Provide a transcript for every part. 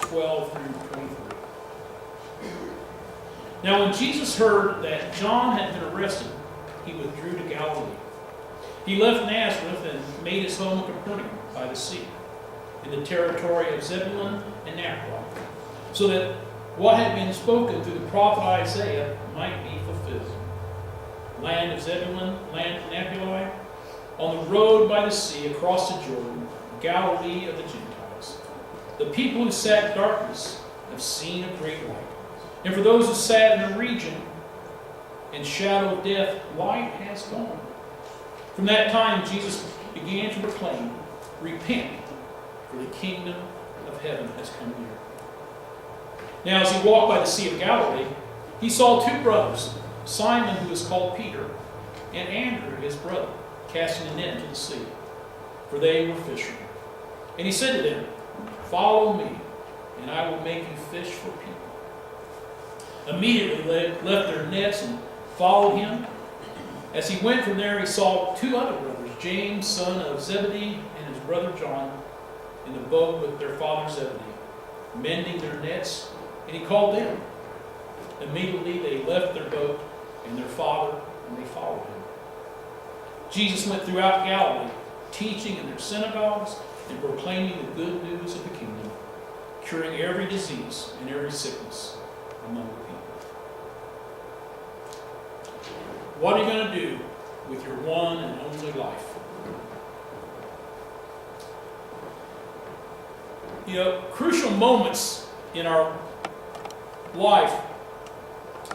12 through 23. Now when Jesus heard that John had been arrested, he withdrew to Galilee. He left Nazareth and made his home in Capernaum by the sea, in the territory of Zebulun and Naphtali, so that what had been spoken through the prophet Isaiah might be fulfilled. Land of Zebulun, land of Naphtali, on the road by the sea across the Jordan, Galilee of the Gentiles. The people who sat in darkness have seen a great light. And for those who sat in the region and shadow of death, light has gone. From that time, Jesus began to proclaim, "Repent, for the kingdom of heaven has come near." Now, as he walked by the Sea of Galilee, he saw two brothers, Simon, who is called Peter, and Andrew, his brother, casting a net into the sea, for they were fishermen. And he said to them, "Follow me, and I will make you fish for people." Immediately they left their nets and followed him. As he went from there, he saw two other brothers, James, son of Zebedee, and his brother John, in the boat with their father Zebedee, mending their nets, and he called them. Immediately they left their boat and their father, and they followed him. Jesus went throughout Galilee, teaching in their synagogues and proclaiming the good news of the kingdom, curing every disease and every sickness among the people. What are you going to do with your one and only life? You know, crucial moments in our life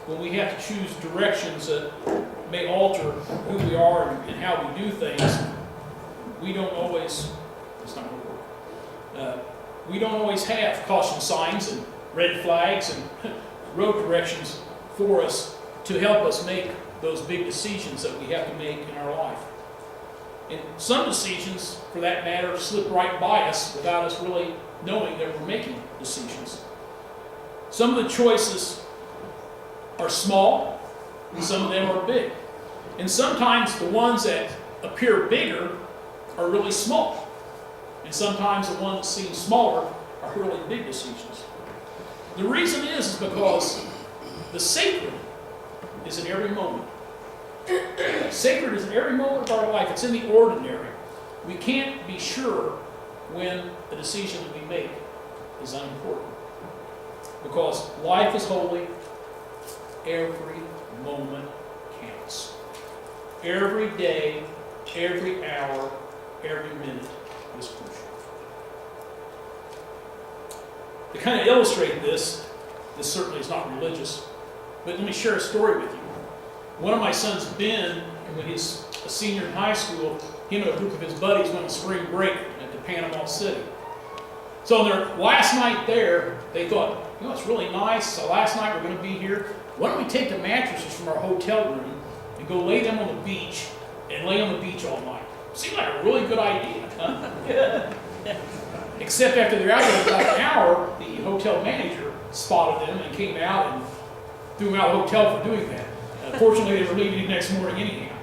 when we have to choose directions that may alter who we are and how we do things, we don't always, it's not going to work. We don't always have caution signs and red flags and road directions for us to help us make those big decisions that we have to make in our life. And some decisions, for that matter, slip right by us without us really knowing that we're making decisions. Some of the choices are small, and some of them are big. And sometimes the ones that appear bigger are really small. And sometimes the ones that seem smaller are really big decisions. The reason is because the sacred is in every moment. Sacred is in every moment of our life. It's in the ordinary. We can't be sure when the decision that we make is unimportant. Because life is holy. Every moment counts. Every day, every hour, every minute is crucial. To kind of illustrate this certainly is not religious, but let me share a story with you. One of my sons, Ben, when he's a senior in high school, him and a group of his buddies went on spring break to Panama City. So on their last night there, they thought, you know, it's really nice. So last night we're going to be here. Why don't we take the mattresses from our hotel room and go lay them on the beach and lay on the beach all night? Seemed like a really good idea, huh? Except after they're out there for about an hour, the hotel manager spotted them and came out and threw them out of the hotel for doing that. Fortunately, they were leaving the next morning anyhow.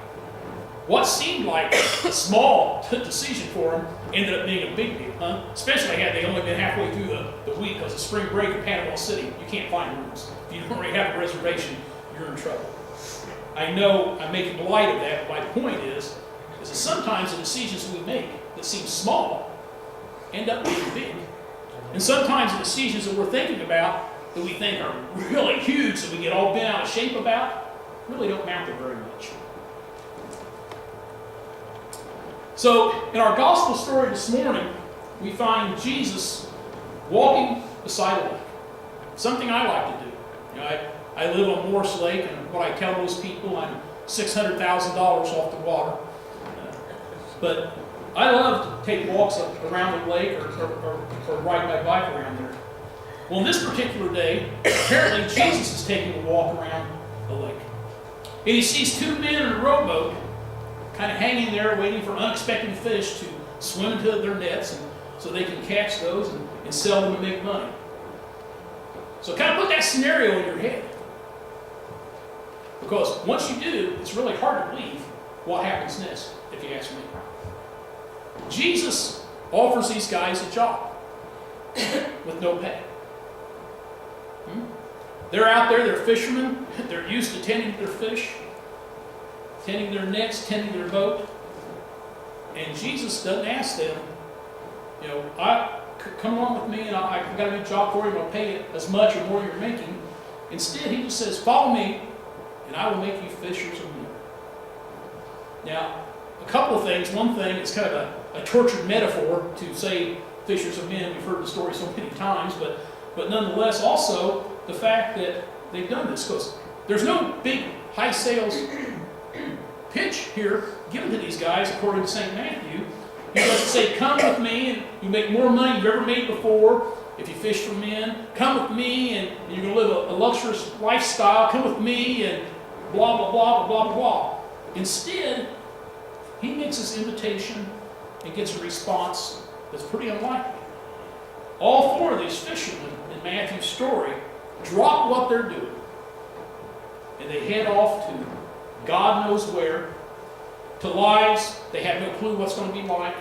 What seemed like a small decision for them ended up being a big deal, huh? Especially had they only been halfway through the week, because the spring break in Panama City, you can't find rooms. If you don't already have a reservation, you're in trouble. I know I'm making light of that, but my point is that sometimes the decisions we make that seem small end up being big. And sometimes the decisions that we're thinking about that we think are really huge, that we get all bent out of shape about, really don't amount to very much. So, in our gospel story this morning, we find Jesus walking beside a lake. Something I like to do. You know, I live on Morse Lake, and what I tell most people, I'm $600,000 off the water. But I love to take walks around the lake or ride my bike around there. Well, on this particular day, apparently Jesus is taking a walk around the lake. And he sees two men in a rowboat kind of hanging there waiting for unexpected fish to swim into their nets and so they can catch those and sell them and make money. So kind of put that scenario in your head. Because once you do, it's really hard to believe what happens next, if you ask me. Jesus offers these guys a job with no pay. They're out there, they're fishermen, they're used to tending their fish, tending their nets, tending their boat. And Jesus doesn't ask them, come along with me and I've got a new job for you, and I'll pay you as much or more you're making. Instead, he just says, follow me and I will make you fishers of men. Now, a couple of things. One thing, it's kind of a tortured metaphor to say fishers of men. We've heard the story so many times, but nonetheless, also the fact that they've done this, because there's no big high sales pitch here given to these guys according to St. Matthew. He doesn't say, come with me and you make more money you've ever made before if you fish for men. Come with me and you're going to live a luxurious lifestyle. Come with me and blah, blah, blah, blah, blah, blah. Instead, he makes this invitation and gets a response that's pretty unlikely. All four of these fishermen in Matthew's story drop what they're doing and they head off to God knows where, to lives they have no clue what's going to be like,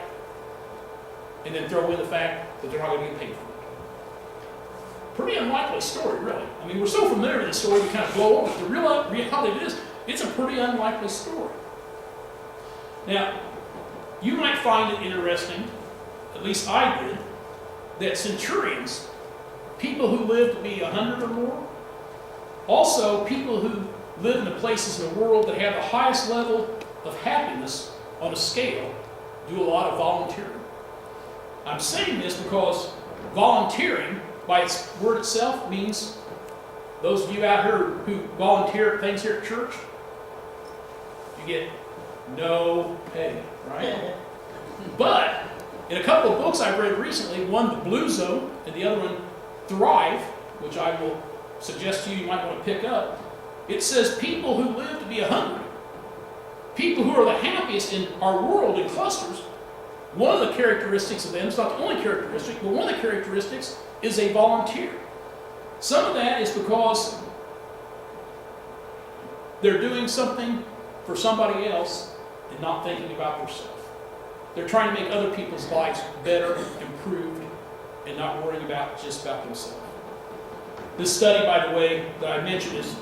and then throw in the fact that they're not going to get paid for it. Pretty unlikely story, really. I mean, we're so familiar with this story we kind of blow over it. The reality is, it's a pretty unlikely story. Now, you might find it interesting, at least I did, that centurions, people who live to be 100 or more, also people who live in the places in the world that have the highest level of happiness on a scale, do a lot of volunteering. I'm saying this because volunteering, by its word itself, means those of you out here who volunteer at things here at church, you get no pay, right? But in a couple of books I've read recently, one, The Blue Zone, and the other one, Thrive, which I will suggest to you might want to pick up, it says people who live to be 100, people who are the happiest in our world in clusters, one of the characteristics of them, it's not the only characteristic, but one of the characteristics is a volunteer. Some of that is because they're doing something for somebody else and not thinking about themselves. They're trying to make other people's lives better, improved, and not worrying just about themselves. This study, by the way, that I mentioned is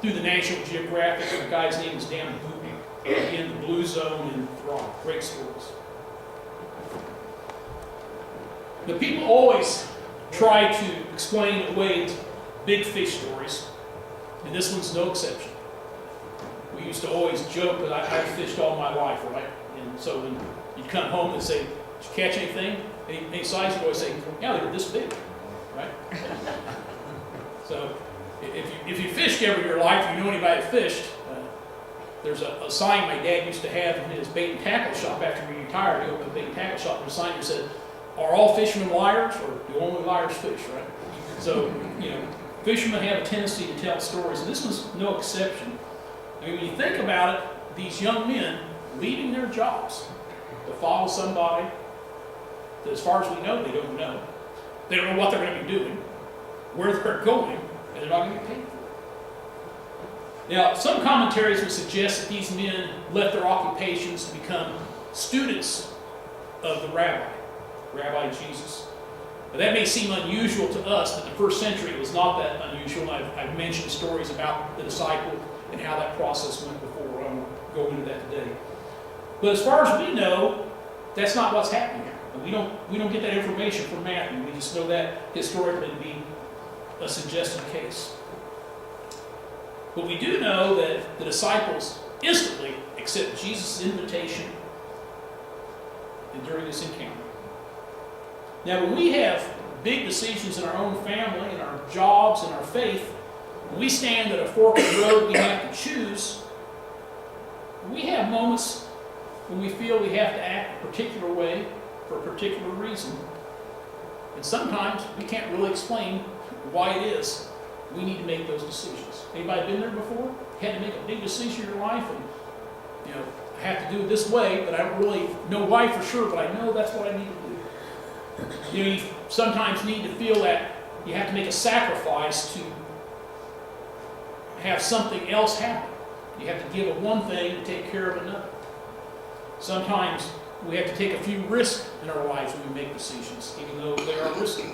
through the National Geographic. The guy's name is Dan Bootney. Again, The Blue Zone and Thrive. Great stories. The people always try to explain away big fish stories, and this one's no exception. We used to always joke that I've fished all my life, right? And so when you'd come home and say, did you catch anything? Any size? You'd always say, yeah, they were this big, right? So if you fished ever in your life, you know anybody that fished, there's a sign my dad used to have in his bait and tackle shop after he retired. He opened a bait and tackle shop, and a sign that said, are all fishermen liars, or do only liars fish, right? So, fishermen have a tendency to tell stories, and this was no exception. I mean, when you think about it, these young men leaving their jobs to follow somebody that, as far as we know, they don't know. They don't know what they're going to be doing, where they're going, and they're not going to get paid for it. Now, some commentaries would suggest that these men left their occupations to become students of the Rabbi Jesus. Now, that may seem unusual to us, but in the first century it was not that unusual. I've mentioned stories about the disciple and how that process went before. I won't go into that today. But as far as we know, that's not what's happening here. And we don't get that information from Matthew. We just know that historically to be a suggested case. But we do know that the disciples instantly accept Jesus' invitation during this encounter. Now, when we have big decisions in our own family, in our jobs, in our faith, when we stand at a fork in the road we have to choose, we have moments when we feel we have to act a particular way for a particular reason. And sometimes we can't really explain why it is we need to make those decisions. Anybody been there before? You had to make a big decision in your life, and I have to do it this way, but I don't really know why for sure, but I know that's what I need to do. You sometimes need to feel that you have to make a sacrifice to have something else happen. You have to give up one thing to take care of another. Sometimes we have to take a few risks in our lives when we make decisions, even though they are risky.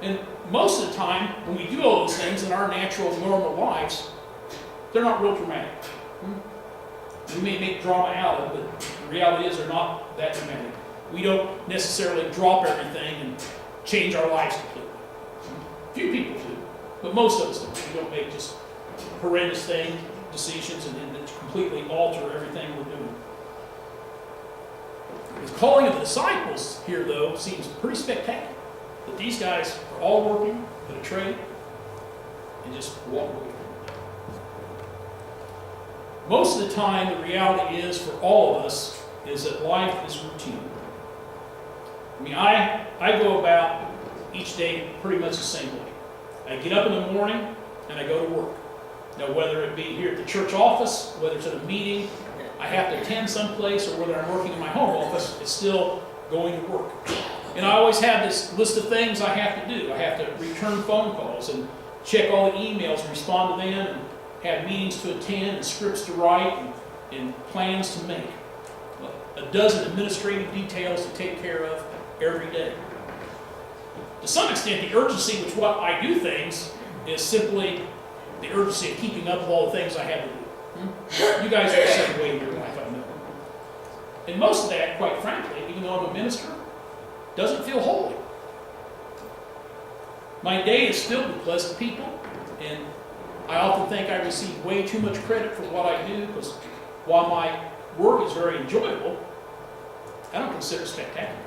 And most of the time, when we do all those things in our natural, normal lives, they're not real dramatic. We may make drama out of it, but the reality is they're not that dramatic. We don't necessarily drop everything and change our lives completely. Few people do, but most of us don't. We don't make just horrendous decisions and completely alter everything we're doing. The calling of the disciples here, though, seems pretty spectacular. That these guys are all working at a trade and just walk away from it. Most of the time, the reality is for all of us is that life is routine. I mean, I go about each day pretty much the same way. I get up in the morning and I go to work. Now, whether it be here at the church office, whether it's at a meeting, I have to attend someplace, or whether I'm working in my home office, it's still going to work. And I always have this list of things I have to do. I have to return phone calls and check all the emails and respond to them, and have meetings to attend and scripts to write and plans to make. A dozen administrative details to take care of every day. To some extent, the urgency with what I do things is simply the urgency of keeping up with all the things I have to do. You guys are the same way in your life, I know. And most of that, quite frankly, even though I'm a minister, doesn't feel holy. My day is filled with pleasant people, and I often think I receive way too much credit for what I do, because while my work is very enjoyable, I don't consider it spectacular.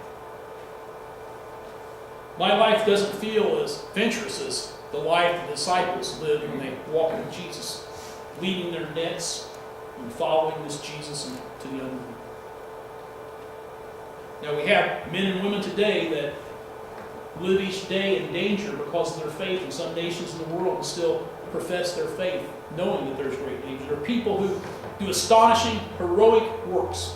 My life doesn't feel as adventurous as the life the disciples lived when they walked with Jesus, leading their nets and following this Jesus to the other one. Now, we have men and women today that live each day in danger because of their faith in some nations in the world, and still profess their faith, knowing that there's great danger. There are people who do astonishing, heroic works.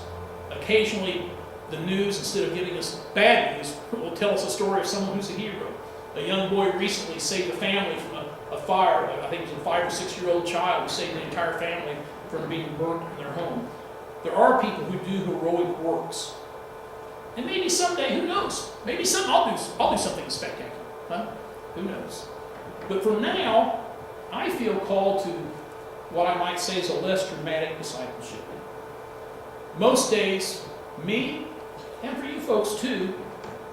Occasionally, the news, instead of giving us bad news, will tell us a story of someone who's a hero. A young boy recently saved a family from a fire. I think it was a 5 or 6 year old child who saved the entire family from being burnt in their home. There are people who do heroic works. And maybe someday, who knows? Maybe I'll do something spectacular. Huh? Who knows? But for now, I feel called to what I might say is a less dramatic discipleship. Most days, me, and for you folks too,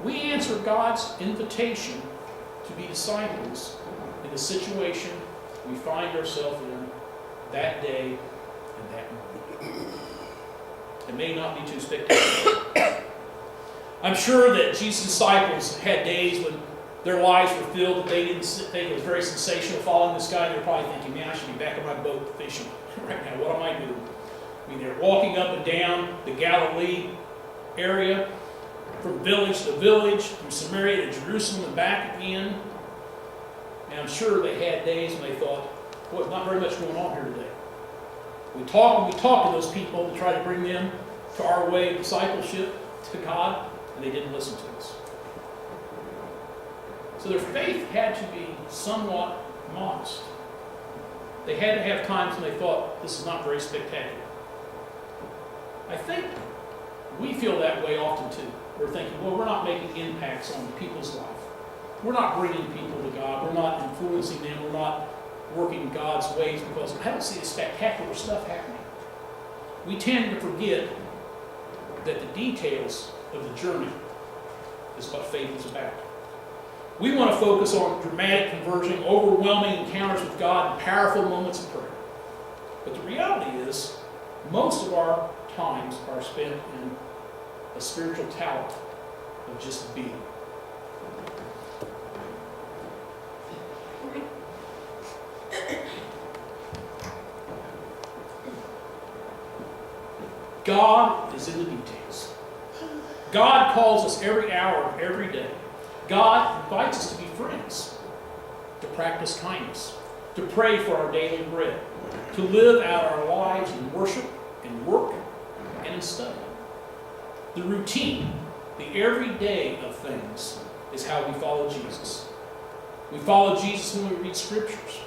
we answer God's invitation to be disciples in the situation we find ourselves in that day and that moment. It may not be too spectacular. I'm sure that Jesus' disciples had days when their lives were filled that they didn't think it was very sensational following this guy. They're probably thinking, man, I should be back on my boat fishing right now. What am I doing? I mean, they're walking up and down the Galilee area, from village to village, from Samaria to Jerusalem and back again. And I'm sure they had days when they thought, boy, not very much going on here today. We talk to those people to try to bring them to our way of discipleship, to God, and they didn't listen to us. So their faith had to be somewhat modest. They had to have times when they thought, this is not very spectacular. I think we feel that way often too. We're thinking, well, we're not making impacts on people's life. We're not bringing people to God. We're not influencing them. We're not working God's ways because I don't see the spectacular stuff happening. We tend to forget that the details of the journey is what faith is about. We want to focus on dramatic conversion, overwhelming encounters with God, and powerful moments of prayer. But the reality is, most of our times are spent in a spiritual talent of just being. God is in the details. God calls us every hour of every day. God invites us to be friends, to practice kindness, to pray for our daily bread, to live out our lives in worship, in work, and in study. The routine, the everyday of things, is how we follow Jesus. We follow Jesus when we read scriptures.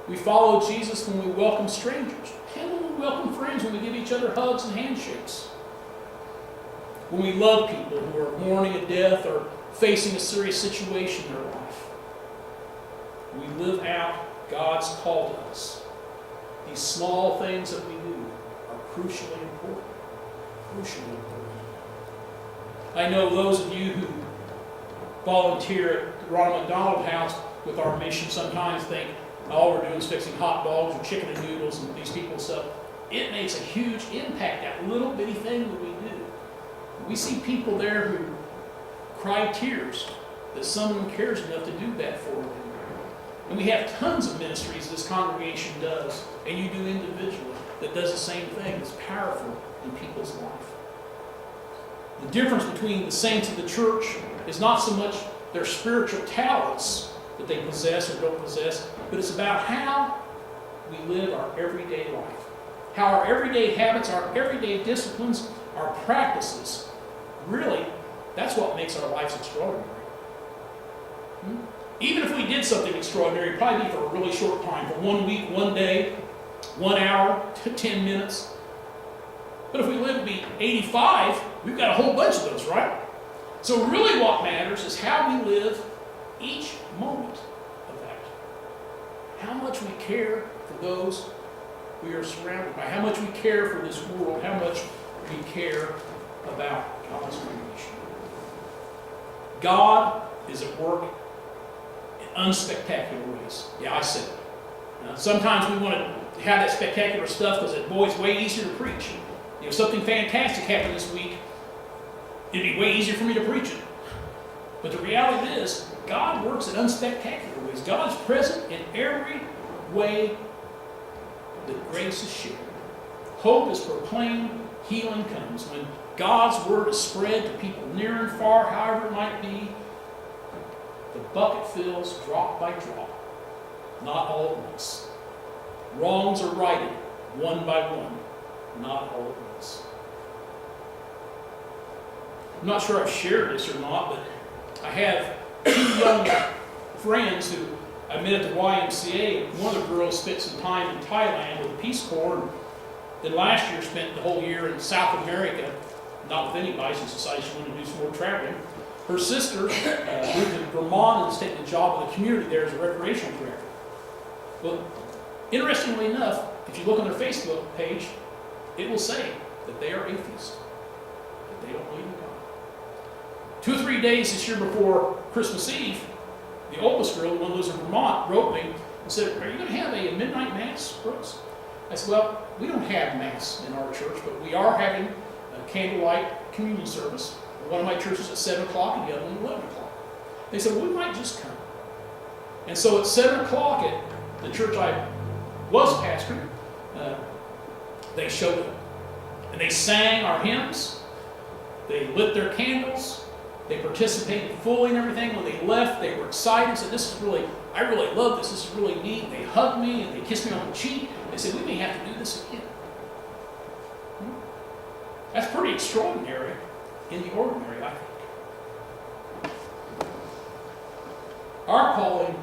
We follow Jesus when we welcome strangers. And when we welcome friends, when we give each other hugs and handshakes. When we love people who are mourning a death or facing a serious situation in their life. We live out God's call to us. These small things that we do are crucially important. Crucially important. I know those of you who volunteer at the Ronald McDonald House with our mission sometimes think all we're doing is fixing hot dogs or chicken and noodles and these people stuff. It makes a huge impact, that little bitty thing that we do. We see people there who cry tears that someone cares enough to do that for them. And we have tons of ministries this congregation does, and you do individually, that does the same thing. It's powerful in people's life. The difference between the saints of the church is not so much their spiritual talents that they possess or don't possess, but it's about how we live our everyday life. How our everyday habits, our everyday disciplines, our practices, really, that's what makes our lives extraordinary. Even if we did something extraordinary, it'd probably be for a really short time, for 1 week, 1 day, 1 hour, 10 minutes. But if we live to be 85, we've got a whole bunch of those, right? So really what matters is how we live each moment of that. How much we care for those we are surrounded by. How much we care for this world. How much we care about God's creation. God is at work in unspectacular ways. Yeah, I said it. Sometimes we want to have that spectacular stuff because it, boy, it's way easier to preach. If something fantastic happened this week, it'd be way easier for me to preach it. But the reality is, God works in unspectacular ways. God's present in every way that grace is shared. Hope is proclaimed, healing comes. When God's word is spread to people near and far, however it might be, the bucket fills drop by drop, not all at once. Wrongs are righted one by one, not all at once. I'm not sure I've shared this or not, but I have 2 young friends who I met at the YMCA. One of the girls spent some time in Thailand with the Peace Corps, and then last year spent the whole year in South America, not with anybody. She decided she wanted to do some more traveling. Her sister moved to Vermont and has taken a job with the community there as a recreational director. Well, interestingly enough, if you look on their Facebook page, it will say that they are atheists, that they don't believe in God. 2 or 3 days this year before Christmas Eve, the oldest girl, the one who lives in Vermont, wrote me and said, "Are you going to have a midnight mass, Brooks?" I said, "Well, we don't have mass in our church, but we are having a candlelight communion service. One of my churches at 7 o'clock and the other one at 11 o'clock. They said, "Well, we might just come." And so at 7 o'clock at the church I was pastoring, they showed up. And they sang our hymns. They lit their candles. They participated fully in everything. When they left, they were excited, said, "This is really, I really love this. This is really neat." They hugged me and they kissed me on the cheek. They said, "We may have to do this again." That's pretty extraordinary in the ordinary, I think. Our calling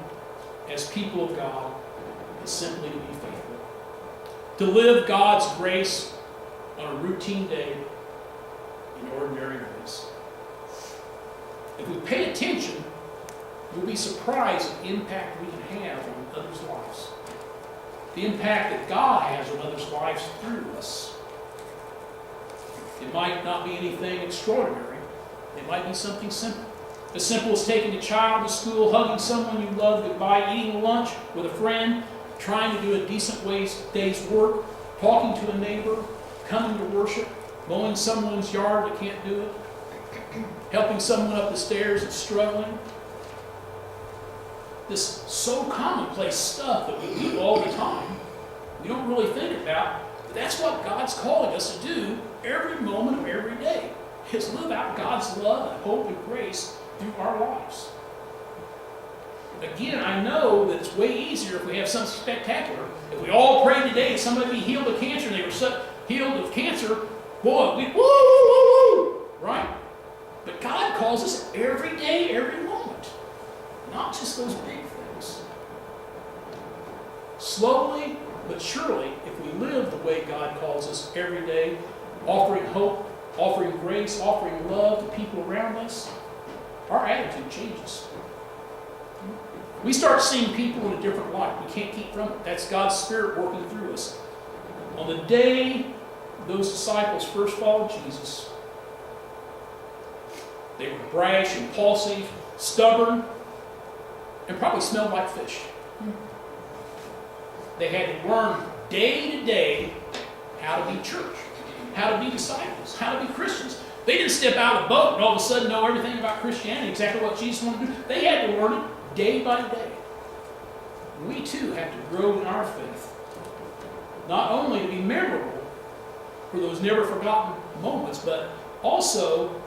as people of God is simply to be faithful. To live God's grace on a routine day in ordinary ways. If we pay attention, we'll be surprised at the impact we can have on others' lives. The impact that God has on others' lives through us. It might not be anything extraordinary. It might be something simple. As simple as taking a child to school, hugging someone you love goodbye, eating lunch with a friend, trying to do a decent day's work, talking to a neighbor, coming to worship, mowing someone's yard that can't do it, helping someone up the stairs that's struggling. This so commonplace stuff that we do all the time, we don't really think about, but that's what God's calling us to do every moment of every day, is live out God's love and hope and grace through our lives. Again, I know that it's way easier if we have something spectacular. If we all prayed today and somebody be healed of cancer and they were healed of cancer, boy, we woo, woo, woo, woo, right? But God calls us every day, every moment, not just those big things. Slowly but surely, if we live the way God calls us every day, offering hope, offering grace, offering love to people around us, our attitude changes. We start seeing people in a different light. We can't keep from it. That's God's Spirit working through us. On the day those disciples first followed Jesus, they were brash, impulsive, stubborn, and probably smelled like fish. They had to learn day to day how to be church, how to be disciples, how to be Christians. They didn't step out of the boat and all of a sudden know everything about Christianity, exactly what Jesus wanted to do. They had to learn it day by day. We too have to grow in our faith, not only to be memorable for those never forgotten moments, but also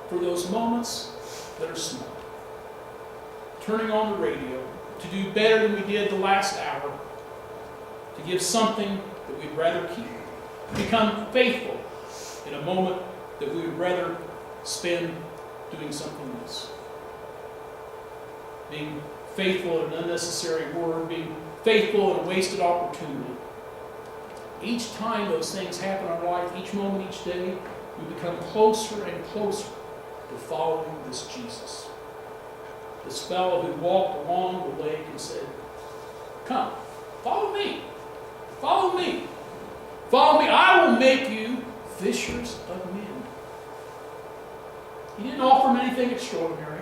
for those moments that are small. Turning on the radio to do better than we did the last hour, to give something that we'd rather keep. Become faithful in a moment that we would rather spend doing something else. Being faithful in an unnecessary word, being faithful in a wasted opportunity. Each time those things happen in our life, each moment, each day, we become closer and closer to following this Jesus. This fellow who walked along the lake and said, "Come, follow me. Follow me. Follow me. I will make you fishers of men." He didn't offer him anything extraordinary.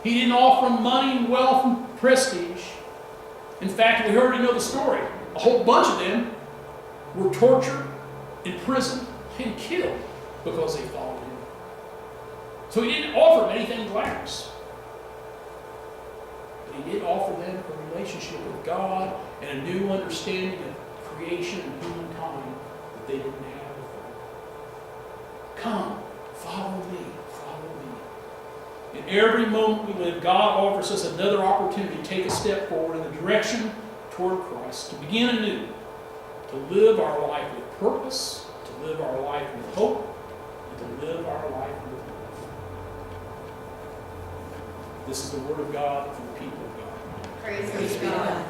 He didn't offer him money and wealth and prestige. In fact, we already know the story. A whole bunch of them were tortured, imprisoned, and killed because they followed him. So he didn't offer them anything glamorous. But he did offer them a relationship with God and a new understanding of creation and humankind that they didn't have before. Come, follow me, follow me. In every moment we live, God offers us another opportunity to take a step forward in the direction toward Christ, to begin anew, to live our life with purpose, to live our life with hope, and to live our life with love. This is the Word of God for the people of God. Praise be to God.